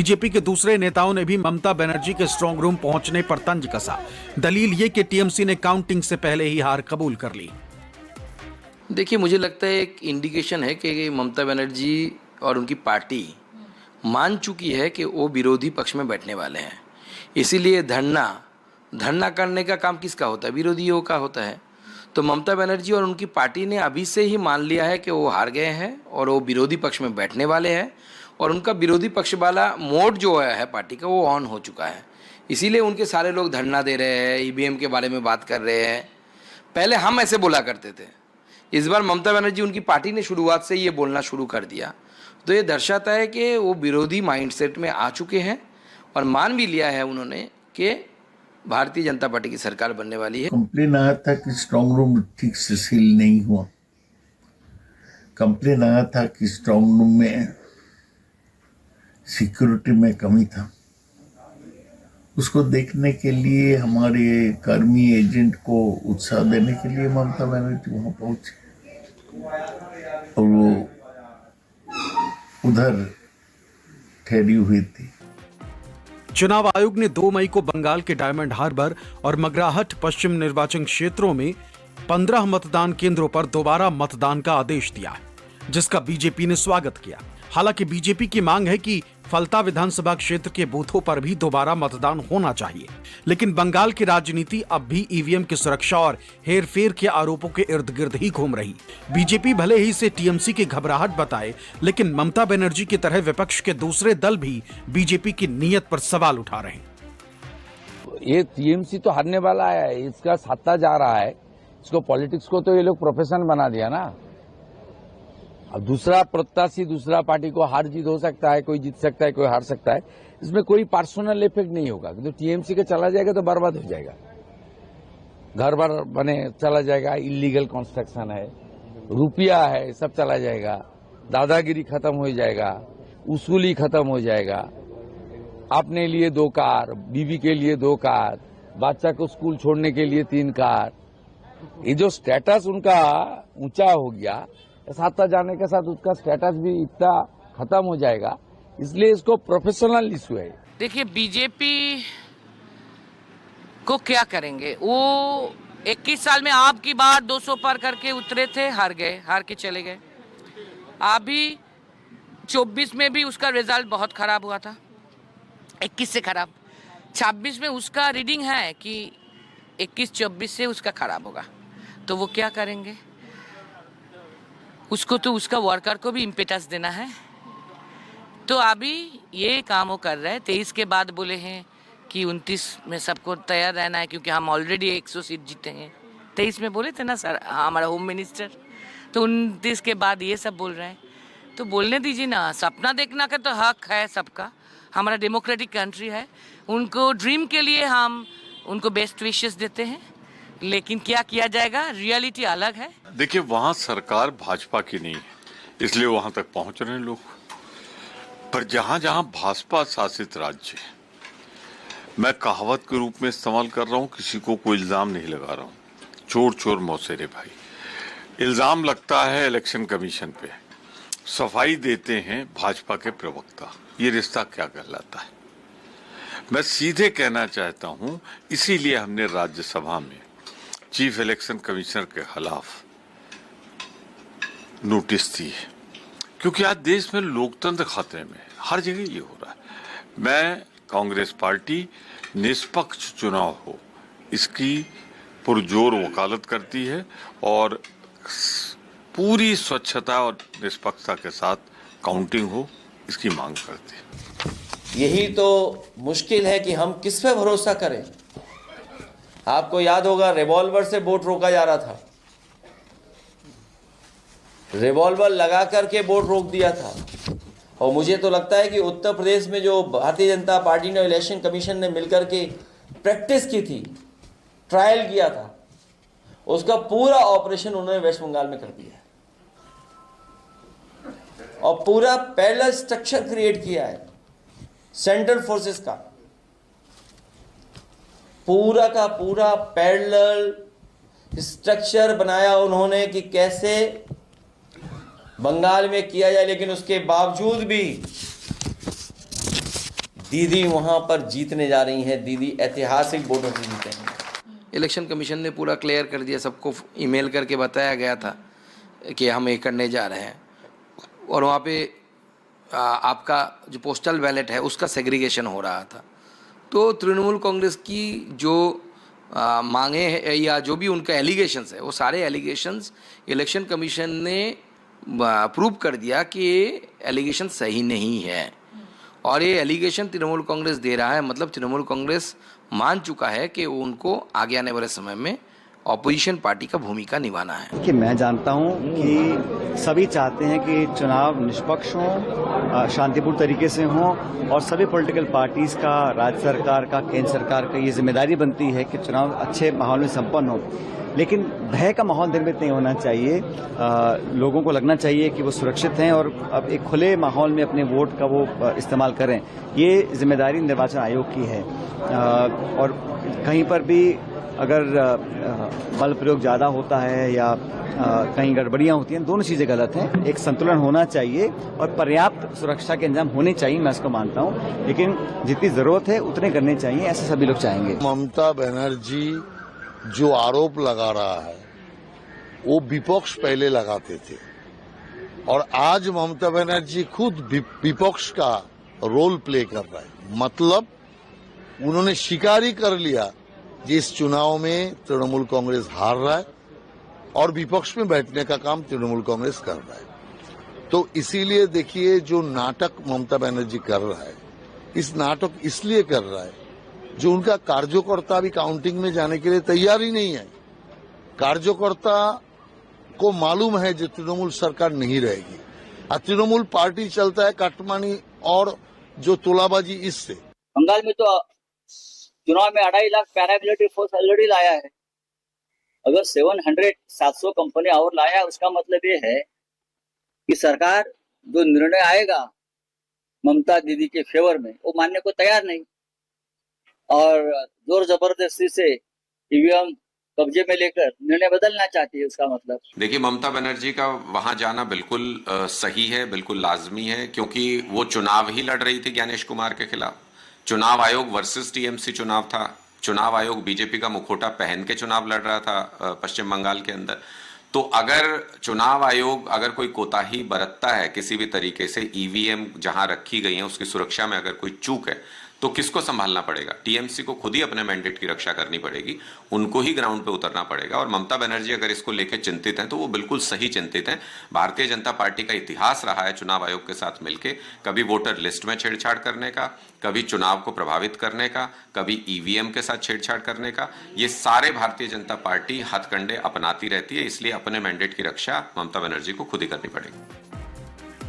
BJP के दूसरे नेताओं ने भी ममता बनर्जी के स्ट्रांग रूम पहुंचने पर तंज कसा। दलील ये कि टीएमसी ने काउंटिंग से पहले ही हार कबूल कर ली। देखिए, मुझे लगता है एक इंडिकेशन है कि ममता बनर्जी और उनकी पार्टी मान चुकी है कि वो विरोधी पक्ष में बैठने वाले हैं। इसीलिए धरना करने का काम किसका होता है? विरोधियों का होता है। तो ममता बनर्जी और उनकी पार्टी ने अभी से ही मान लिया है कि वो हार गए हैं और वो विरोधी पक्ष में बैठने वाले हैं, और उनका विरोधी पक्ष वाला मोड जो है पार्टी का वो ऑन हो चुका है। इसीलिए उनके सारे लोग धरना दे रहे हैं, ईवीएम के बारे में बात कर रहे हैं। पहले हम ऐसे बोला करते थे, इस बार ममता बनर्जी उनकी पार्टी ने शुरुआत से ये बोलना शुरू कर दिया। तो ये दर्शाता है कि वो विरोधी माइंडसेट में आ चुके हैं और मान भी लिया है उन्होंने कि भारतीय जनता पार्टी की सरकार बनने वाली है। कंप्लेन आया था कि स्ट्रांग रूम ठीक से सील नहीं हुआ। कंप्लेन आया था कि स्ट्रांग रूम में सिक्योरिटी में कमी था। उसको देखने के लिए हमारे कर्मी एजेंट को उत्साह देने के लिए ममता बनर्जी वहां पहुंचे और वो उधर ठहरी हुई थी। चुनाव आयोग ने 2 मई को बंगाल के डायमंड हार्बर और मगराहट पश्चिम निर्वाचन क्षेत्रों में 15 मतदान केंद्रों पर दोबारा मतदान का आदेश दिया है, जिसका बीजेपी ने स्वागत किया। हालांकि बीजेपी की मांग है कि फलता विधानसभा क्षेत्र के बूथों पर भी दोबारा मतदान होना चाहिए। लेकिन बंगाल की राजनीति अब भी ईवीएम की सुरक्षा और हेरफेर के आरोपों के इर्द गिर्द ही घूम रही। बीजेपी भले ही इसे टीएमसी की घबराहट बताए, लेकिन ममता बनर्जी की तरह विपक्ष के दूसरे दल भी बीजेपी की नीयत पर सवाल उठा रहे हैं। ये टीएमसी तो हारने वाला है, इसका सत्ता जा रहा है। इसको पॉलिटिक्स को तो ये लोग प्रोफेशन बना दिया ना। अब दूसरा प्रत्याशी दूसरा पार्टी को हार जीत हो सकता है, कोई जीत सकता है, कोई हार सकता है। इसमें कोई पर्सनल इफेक्ट नहीं होगा। तो टीएमसी का चला जाएगा तो बर्बाद हो जाएगा, घर बार बने चला जाएगा, इलीगल कंस्ट्रक्शन है, रुपया है, सब चला जाएगा, दादागिरी खत्म हो जाएगा, उसूली खत्म हो जाएगा। अपने लिए 2 कार, बीवी के लिए 2 कार, बच्चा को स्कूल छोड़ने के लिए 3 कार। ये जो स्टेटस उनका ऊंचा हो गया, सत्ता जाने के साथ उसका स्टेटस भी इतना खत्म हो जाएगा। इसलिए इसको प्रोफेशनल इशू है। देखिए, बीजेपी को क्या करेंगे? वो 21 साल में आपकी बार 200 पार करके उतरे थे, हार गए, हार के चले गए। अभी 24 में भी उसका रिजल्ट बहुत खराब हुआ था, 21 से खराब। 26 में उसका रीडिंग है कि 21-24 से उसका खराब होगा। तो वो क्या करेंगे? उसको तो उसका वर्कर को भी इम्पेटस देना है। तो अभी ये काम वो कर रहे हैं। 23 के बाद बोले हैं कि 29 में सबको तैयार रहना है, क्योंकि हम ऑलरेडी 100 सीट जीते हैं। 23 में बोले थे ना सर, हमारा होम मिनिस्टर। तो 29 के बाद ये सब बोल रहे हैं। तो बोलने दीजिए ना, सपना देखना का तो हक है सबका। हमारा डेमोक्रेटिक कंट्री है, उनको ड्रीम के लिए हम उनको बेस्ट विशेस देते हैं। लेकिन क्या किया जाएगा, रियलिटी अलग है। देखिए, वहां सरकार भाजपा की नहीं है, इसलिए वहां तक पहुंच रहे हैं लोग। पर जहां जहां भाजपा शासित राज्य है, मैं कहावत के रूप में इस्तेमाल कर रहा हूं, किसी को कोई इल्जाम नहीं लगा रहा हूं। चोर चोर मौसेरे भाई, इल्जाम लगता है इलेक्शन कमीशन पे, सफाई देते हैं भाजपा के प्रवक्ता। ये रिश्ता क्या कहलाता है? मैं सीधे कहना चाहता हूं, इसीलिए हमने राज्यसभा में चीफ इलेक्शन कमिश्नर के खिलाफ नोटिस दी है, क्योंकि आज देश में लोकतंत्र खतरे में है। हर जगह ये हो रहा है। मैं कांग्रेस पार्टी निष्पक्ष चुनाव हो, इसकी पुरजोर वकालत करती है और पूरी स्वच्छता और निष्पक्षता के साथ काउंटिंग हो, इसकी मांग करती है। यही तो मुश्किल है कि हम किस पे भरोसा करें। आपको याद होगा, रिवॉल्वर से वोट रोका जा रहा था, रिवॉल्वर लगा करके वोट रोक दिया था। और मुझे तो लगता है कि उत्तर प्रदेश में जो भारतीय जनता पार्टी ने, इलेक्शन कमीशन ने मिलकर के प्रैक्टिस की थी, ट्रायल किया था, उसका पूरा ऑपरेशन उन्होंने वेस्ट बंगाल में कर दिया है और पूरा पैरेलल स्ट्रक्चर क्रिएट किया है सेंट्रल फोर्सेस का। पूरा का पूरा पैरेलल स्ट्रक्चर बनाया उन्होंने कि कैसे बंगाल में किया जाए। लेकिन उसके बावजूद भी दीदी वहाँ पर जीतने जा रही हैं, दीदी ऐतिहासिक वोटों से जीतेंगे। इलेक्शन कमीशन ने पूरा क्लियर कर दिया, सबको ईमेल करके बताया गया था कि हम ये करने जा रहे हैं, और वहाँ पे आपका जो पोस्टल बैलेट है उसका सेग्रीगेशन हो रहा था। तो तृणमूल कांग्रेस की जो मांगे हैं या जो भी उनका एलिगेशंस है, वो सारे एलिगेशंस इलेक्शन कमीशन ने प्रूव कर दिया कि ये एलिगेशन सही नहीं है, और ये एलिगेशन तृणमूल कांग्रेस दे रहा है, मतलब तृणमूल कांग्रेस मान चुका है कि उनको आगे आने वाले समय में ऑपोजिशन पार्टी का भूमिका निभाना है। कि मैं जानता हूं कि सभी चाहते हैं कि चुनाव निष्पक्ष हों, शांतिपूर्ण तरीके से हों, और सभी पॉलिटिकल पार्टीज का, राज्य सरकार का, केंद्र सरकार का ये जिम्मेदारी बनती है कि चुनाव अच्छे माहौल में संपन्न हो। लेकिन भय का माहौल निर्मित नहीं होना चाहिए। लोगों को लगना चाहिए कि वो सुरक्षित हैं और अब एक खुले माहौल में अपने वोट का वो इस्तेमाल करें। ये जिम्मेदारी निर्वाचन आयोग की है, और कहीं पर भी अगर बल प्रयोग ज़्यादा होता है या कहीं गड़बड़ियां होती हैं, दोनों चीज़ें गलत हैं। एक संतुलन होना चाहिए और पर्याप्त सुरक्षा के इंतजाम होने चाहिए, मैं इसको मानता हूं, लेकिन जितनी ज़रूरत है उतने करने चाहिए, ऐसे सभी लोग चाहेंगे। ममता बनर्जी जो आरोप लगा रहा है वो विपक्ष पहले लगाते थे, और आज ममता बनर्जी खुद विपक्ष का रोल प्ले कर रहा है। मतलब उन्होंने स्वीकार ही कर लिया कि इस चुनाव में तृणमूल कांग्रेस हार रहा है और विपक्ष में बैठने का काम तृणमूल कांग्रेस कर रहा है। तो इसीलिए देखिए, जो नाटक ममता बनर्जी कर रहा है, इस नाटक इसलिए कर रहा है जो उनका कार्यकर्ता भी काउंटिंग में जाने के लिए तैयार ही नहीं है। कार्यकर्ता को मालूम है जो तृणमूल सरकार नहीं रहेगी, और तृणमूल पार्टी चलता है काटमानी और जो तोलाबाजी इससे। बंगाल में तो चुनाव में 2.5 लाख पैरामिलिट्री फोर्स ऑलरेडी लाया है। अगर 700 कंपनी और लाया, उसका मतलब ये है कि सरकार जो निर्णय आएगा ममता दीदी के फेवर में, वो मानने को तैयार नहीं, और जोर जबरदस्ती से ईवीएम कब्जे में लेकर निर्णय बदलना चाहती है। उसका मतलब देखिए, ममता बनर्जी का वहां जाना बिल्कुल सही है, बिल्कुल लाजमी है, क्योंकि वो चुनाव ही लड़ रही थी ज्ञानेश कुमार के खिलाफ। चुनाव आयोग वर्सेस टीएमसी चुनाव था। चुनाव आयोग बीजेपी का मुखोटा पहन के चुनाव लड़ रहा था पश्चिम बंगाल के अंदर। तो अगर चुनाव आयोग अगर कोई कोताही बरतता है किसी भी तरीके से, ईवीएम जहां रखी गई है उसकी सुरक्षा में अगर कोई चूक है, तो किसको संभालना पड़ेगा? टीएमसी को खुद ही अपने मैंडेट की रक्षा करनी पड़ेगी, उनको ही ग्राउंड पे उतरना पड़ेगा। और ममता बनर्जी अगर इसको लेकर चिंतित हैं तो वो बिल्कुल सही चिंतित हैं। भारतीय जनता पार्टी का इतिहास रहा है चुनाव आयोग के साथ मिलके कभी वोटर लिस्ट में छेड़छाड़ करने का, कभी चुनाव को प्रभावित करने का, कभी ईवीएम के साथ छेड़छाड़ करने का। ये सारे भारतीय जनता पार्टी हथकंडे अपनाती रहती है, इसलिए अपने मैंडेट की रक्षा ममता बनर्जी को खुद ही करनी पड़ेगी।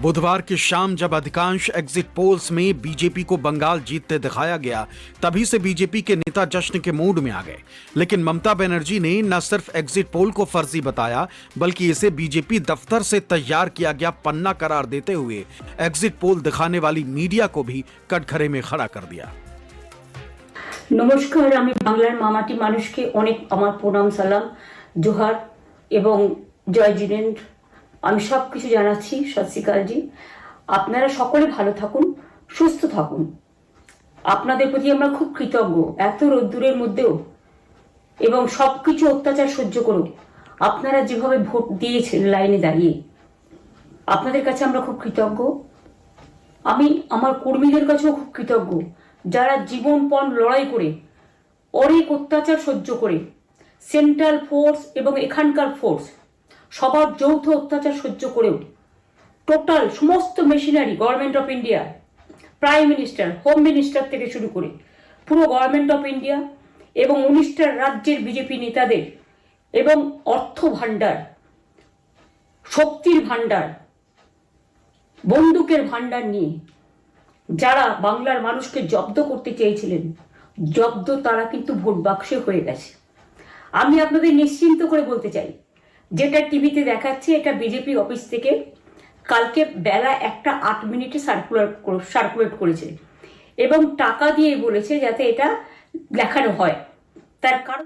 बुधवार की शाम जब अधिकांश एग्जिट पोल्स में बीजेपी को बंगाल जीतते दिखाया गया, तभी से बीजेपी के नेता जश्न के मूड में आ गए। लेकिन ममता बनर्जी ने न सिर्फ एग्जिट पोल को फर्जी बताया, बल्कि इसे बीजेपी दफ्तर से तैयार किया गया पन्ना करार देते हुए एग्जिट पोल दिखाने वाली मीडिया को भी कटघरे में खड़ा कर दिया। नमस्कार, আমি বাংলার মামাটি মানুষকে অনেক আমার প্রণাম, সালাম, জোহার এবং জয় জিনেন্দ্র আমি সবকিছু জানাচ্ছি। সত শ্রী আকাল জি। আপনারা সকলে ভালো থাকুন, সুস্থ থাকুন। আপনাদের প্রতি আমরা খুব কৃতজ্ঞ। এত রোদ্দুরের মধ্যেও এবং সবকিছু অত্যাচার সহ্য করেও আপনারা যেভাবে ভোট দিয়েছেন লাইনে দাঁড়িয়ে, আপনাদের কাছে আমরা খুব কৃতজ্ঞ। আমি আমার কর্মীদের কাছেও খুব কৃতজ্ঞ, যারা জীবনপণ লড়াই করে অনেক অত্যাচার সহ্য করে সেন্ট্রাল ফোর্স এবং এখানকার ফোর্স সবার যৌথ অত্যাচার সহ্য করেও টোটাল সমস্ত machinery government of India, prime minister, home minister থেকে শুরু করে পুরো গভর্নমেন্ট অফ ইন্ডিয়া এবং 19টা রাজ্যের বিজেপি নেতাদের এবং অর্থ ভান্ডার, শক্তির ভান্ডার, বন্দুকের ভান্ডার নিয়ে যারা বাংলার মানুষকে জব্দ করতে চেয়েছিলেন, জব্দ তারা কিন্তু ভোট বাক্সে হয়ে গেছে। আমি আপনাদের নিশ্চিন্ত করে বলতে চাই, যেটা টিভিতে দেখাচ্ছে এটা বিজেপি অফিস থেকে কালকে বেলা 1:08 সার্কুলেট করেছে এবং টাকা দিয়ে বলেছে যাতে এটা দেখানো হয়। তার কারণ